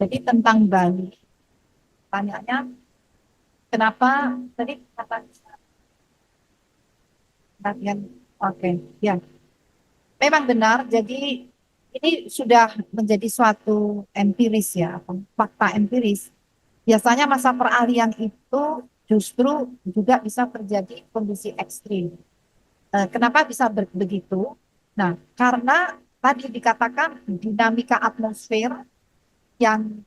Jadi tentang Bali, tanyanya kenapa tadi kata kalian, oke, ya, memang benar. Jadi ini sudah menjadi suatu empiris ya, fakta empiris. Biasanya masa peralihan itu justru juga bisa terjadi kondisi ekstrim. Kenapa bisa begitu? Nah, karena tadi dikatakan dinamika atmosfer yang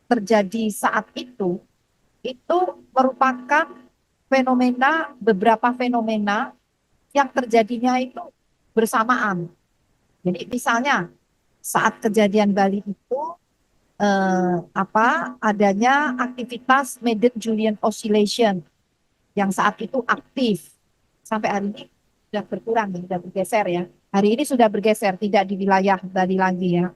terjadi saat itu merupakan beberapa fenomena yang terjadinya itu bersamaan. Jadi misalnya saat kejadian Bali itu adanya aktivitas Madden Julian Oscillation yang saat itu aktif sampai hari ini sudah berkurang, sudah bergeser ya. Hari ini sudah bergeser, tidak di wilayah Bali lagi ya.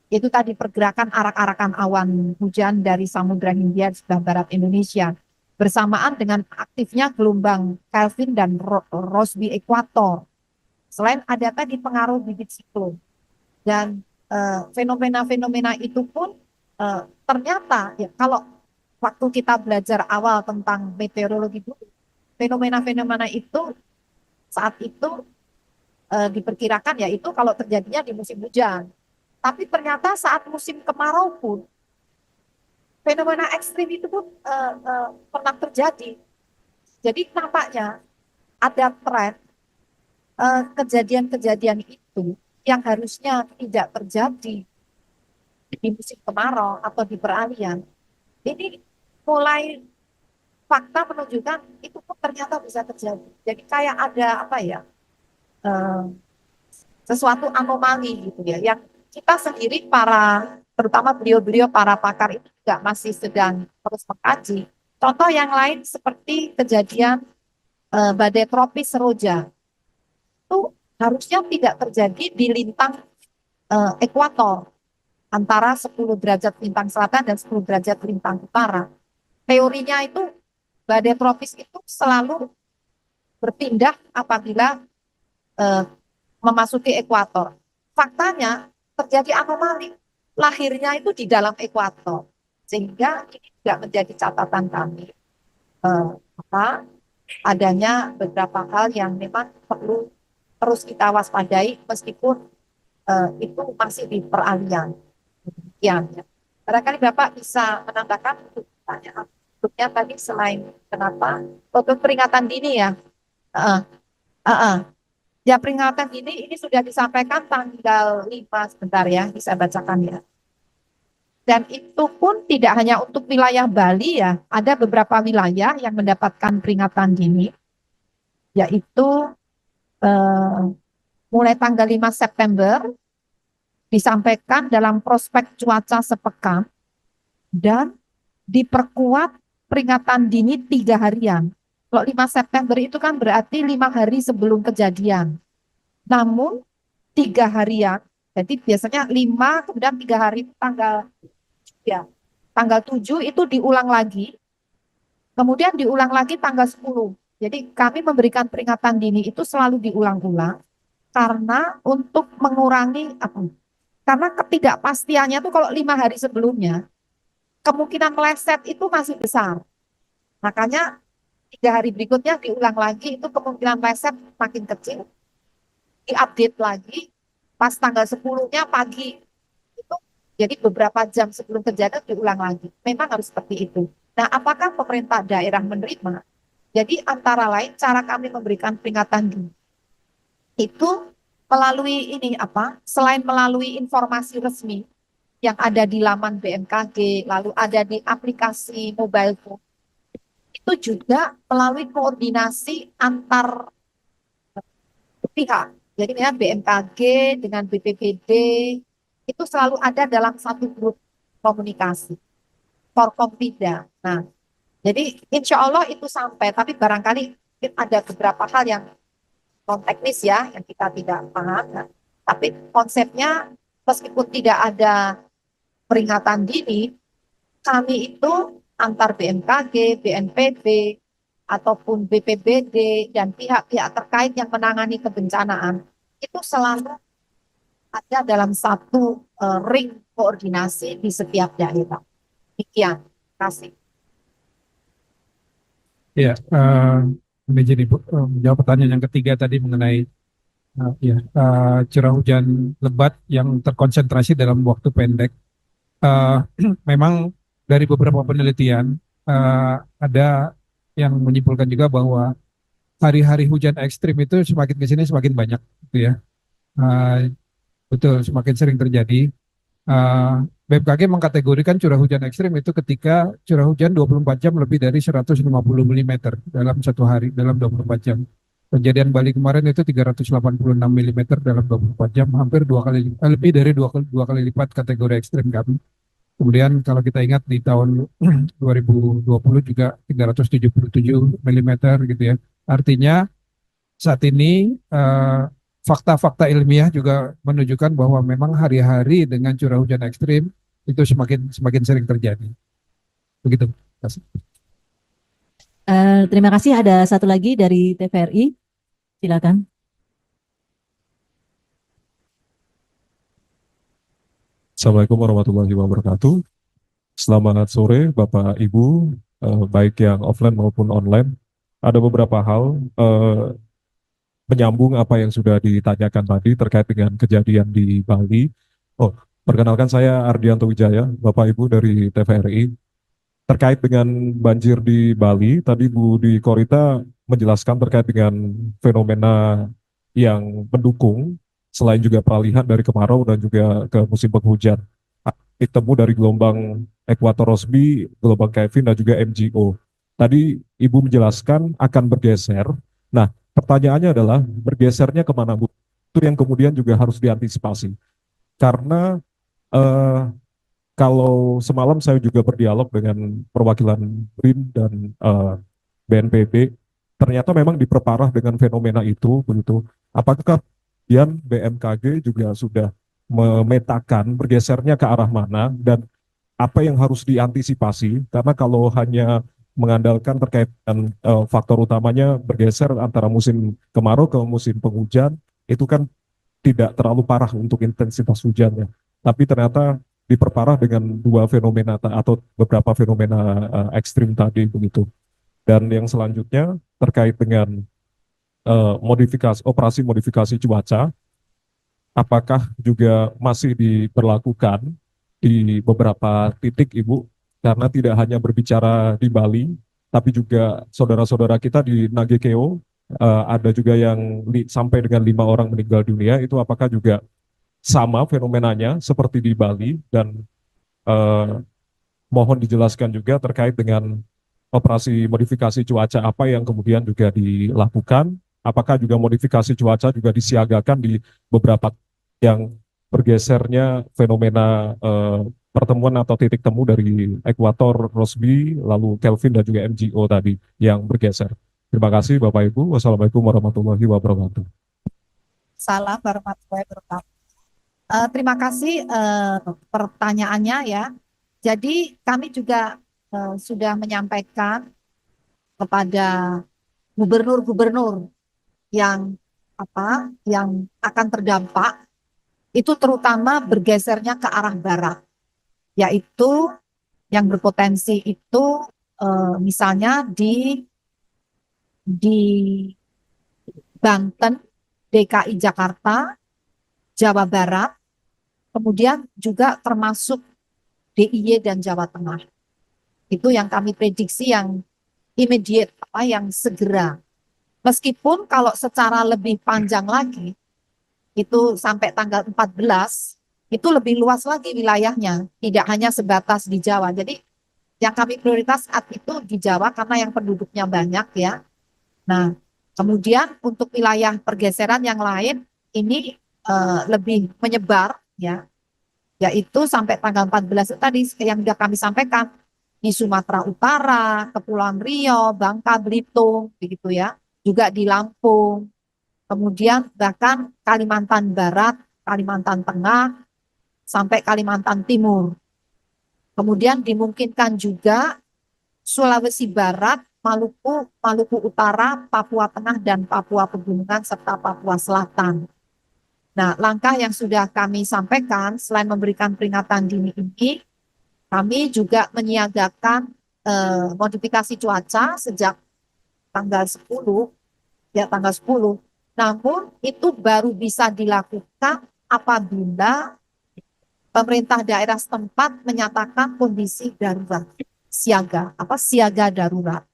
Itu tadi pergerakan arak-arakan awan hujan dari Samudra Hindia di sebelah barat Indonesia bersamaan dengan aktifnya gelombang Kelvin dan Rossby ekuator. Selain ada tadi pengaruh bibit siklon dan fenomena-fenomena itu pun ternyata ya kalau waktu kita belajar awal tentang meteorologi dulu, fenomena-fenomena itu saat itu diperkirakan ya itu kalau terjadinya di musim hujan. Tapi ternyata saat musim kemarau pun fenomena ekstrim itu pun pernah terjadi. Jadi nampaknya ada tren kejadian-kejadian itu yang harusnya tidak terjadi di musim kemarau atau di peralihan. Ini mulai fakta menunjukkan itu pun ternyata bisa terjadi. Jadi kayak ada apa ya eh, sesuatu anomali gitu ya yang kita sendiri para terutama beliau-beliau para pakar itu juga masih sedang terus mengkaji. Contoh yang lain seperti kejadian badai tropis Seroja itu harusnya tidak terjadi di lintang ekuator antara 10 derajat lintang selatan dan 10 derajat lintang utara. Teorinya itu badai tropis itu selalu berpindah apabila eh, memasuki ekuator. Faktanya terjadi anomali. Lahirnya itu di dalam ekuator. Sehingga ini juga menjadi catatan kami. Eh, apa, adanya beberapa hal yang memang perlu terus kita waspadai meskipun itu masih di peralihan. Demikian ya. Barangkali Bapak bisa menambahkan untuk pertanyaan berikutnya tadi selain kenapa untuk peringatan dini ya. Uh, uh, uh. Ya peringatan ini sudah disampaikan tanggal 5 sebentar ya, bisa bacakan ya. Dan itu pun tidak hanya untuk wilayah Bali ya, ada beberapa wilayah yang mendapatkan peringatan dini, yaitu eh, mulai tanggal 5 September disampaikan dalam prospek cuaca sepekan dan diperkuat peringatan dini 3 harian. Kalau 5 September itu kan berarti 5 hari sebelum kejadian. Namun 3 harian, jadi biasanya 5 kemudian 3 hari tanggal ya tanggal 7 itu diulang lagi, kemudian diulang lagi tanggal 10. Jadi kami memberikan peringatan dini itu selalu diulang-ulang karena untuk mengurangi apa? Karena ketidakpastiannya tuh kalau 5 hari sebelumnya kemungkinan meleset itu masih besar. Makanya 3 hari berikutnya diulang lagi itu kemungkinan meleset makin kecil. Diupdate lagi pas tanggal 10-nya pagi itu jadi beberapa jam sebelum kejadian diulang lagi. Memang harus seperti itu. Nah, apakah pemerintah daerah menerima? Jadi antara lain cara kami memberikan peringatan dini itu melalui ini apa? Selain melalui informasi resmi yang ada di laman BMKG, lalu ada di aplikasi mobile phone, itu juga melalui koordinasi antar pihak. Jadi dengan BMKG, dengan BPBD, itu selalu ada dalam satu grup komunikasi, Forkompida. Nah, jadi insya Allah itu sampai, tapi barangkali ada beberapa hal yang non teknis ya, yang kita tidak paham. Nah, tapi konsepnya meskipun tidak ada peringatan dini, kami itu antar BMKG, BNPB, ataupun BPBD dan pihak-pihak terkait yang menangani kebencanaan itu selalu ada dalam satu ring koordinasi di setiap daerah. Demikian. Terima kasih. Ya, ini jadi menjawab pertanyaan yang ketiga tadi mengenai curah hujan lebat yang terkonsentrasi dalam waktu pendek. Eh, Memang dari beberapa penelitian ada yang menyimpulkan juga bahwa hari-hari hujan ekstrim itu semakin ke sini semakin banyak, gitu ya. Eh, Betul, semakin sering terjadi. BMKG mengkategorikan curah hujan ekstrim itu ketika curah hujan 24 jam lebih dari 150 mm dalam satu hari, dalam 24 jam. Kejadian Bali kemarin itu 386 mm dalam 24 jam, hampir lebih dari dua kali lipat kategori ekstrim kami. Kemudian kalau kita ingat di tahun 2020 juga 377 mm gitu ya. Artinya saat ini fakta-fakta ilmiah juga menunjukkan bahwa memang hari-hari dengan curah hujan ekstrim itu semakin semakin sering terjadi. Begitu. Terima kasih. Ada satu lagi dari TVRI. Silakan. Assalamualaikum warahmatullahi wabarakatuh. Selamat sore Bapak Ibu, baik yang offline maupun online. Ada beberapa hal menyambung apa yang sudah ditanyakan tadi terkait dengan kejadian di Bali. Oh, perkenalkan saya Ardianto Wijaya, Bapak Ibu dari TVRI. Terkait dengan banjir di Bali, tadi Bu Dwi Korita menjelaskan terkait dengan fenomena yang mendukung, selain juga peralihan dari kemarau dan juga ke musim penghujan. Titik temu dari gelombang ekuator Rossby, gelombang Kevin, dan juga MGO. Tadi Ibu menjelaskan akan bergeser. Nah, pertanyaannya adalah bergesernya kemana, Bu? Itu yang kemudian juga harus diantisipasi. Karena eh, kalau semalam saya juga berdialog dengan perwakilan BRIN dan BNPB, ternyata memang diperparah dengan fenomena itu, begitu. Apakah kemudian BMKG juga sudah memetakan bergesernya ke arah mana dan apa yang harus diantisipasi? Karena kalau hanya mengandalkan terkait dengan faktor utamanya bergeser antara musim kemarau ke musim penghujan, itu kan tidak terlalu parah untuk intensitas hujannya. Tapi ternyata diperparah dengan dua fenomena atau beberapa fenomena ekstrim tadi begitu. Dan yang selanjutnya terkait dengan modifikasi operasi modifikasi cuaca, apakah juga masih diberlakukan di beberapa titik, Ibu? Karena tidak hanya berbicara di Bali, tapi juga saudara-saudara kita di Nagekeo, ada juga yang sampai dengan 5 orang meninggal dunia. Itu apakah juga sama fenomenanya seperti di Bali? Dan eh, mohon dijelaskan juga terkait dengan operasi modifikasi cuaca apa yang kemudian juga dilakukan, apakah juga modifikasi cuaca juga disiagakan di beberapa yang bergesernya fenomena pertemuan atau titik temu dari ekuator Rossby, lalu Kelvin dan juga MGO tadi yang bergeser. Terima kasih Bapak Ibu. Wassalamualaikum warahmatullahi wabarakatuh. Salam warahmatullahi wabarakatuh. Terima kasih pertanyaannya ya. Jadi kami juga sudah menyampaikan kepada gubernur-gubernur yang yang akan terdampak itu terutama bergesernya ke arah barat, yaitu yang berpotensi itu misalnya di Banten, DKI Jakarta, Jawa Barat, kemudian juga termasuk DIY dan Jawa Tengah. Itu yang kami prediksi yang immediate, yang segera. Meskipun kalau secara lebih panjang lagi, itu sampai tanggal 14, itu lebih luas lagi wilayahnya, tidak hanya sebatas di Jawa. Jadi yang kami prioritas saat itu di Jawa karena yang penduduknya banyak ya. Nah, kemudian untuk wilayah pergeseran yang lain ini lebih menyebar ya, yaitu sampai tanggal 14 tadi yang sudah kami sampaikan di Sumatera Utara, Kepulauan Riau, Bangka Belitung, begitu ya, juga di Lampung, kemudian bahkan Kalimantan Barat, Kalimantan Tengah, sampai Kalimantan Timur. Kemudian dimungkinkan juga Sulawesi Barat, Maluku, Maluku Utara, Papua Tengah, dan Papua Pegunungan, serta Papua Selatan. Nah, langkah yang sudah kami sampaikan selain memberikan peringatan dini ini, kami juga menyiagakan modifikasi cuaca sejak tanggal 10, ya tanggal 10. Namun itu baru bisa dilakukan apabila pemerintah daerah setempat menyatakan kondisi darurat, siaga darurat.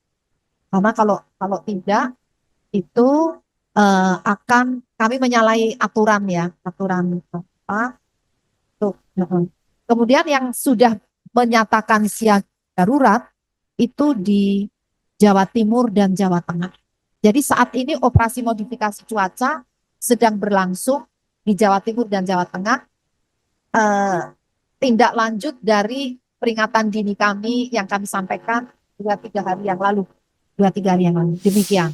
Karena kalau tidak itu akan kami menyalahi aturan ya, aturan apa. Tuh. Kemudian yang sudah menyatakan siaga darurat itu di Jawa Timur dan Jawa Tengah. Jadi saat ini operasi modifikasi cuaca sedang berlangsung di Jawa Timur dan Jawa Tengah. Tindak lanjut dari peringatan dini kami yang kami sampaikan 2-3 hari yang lalu. Demikian.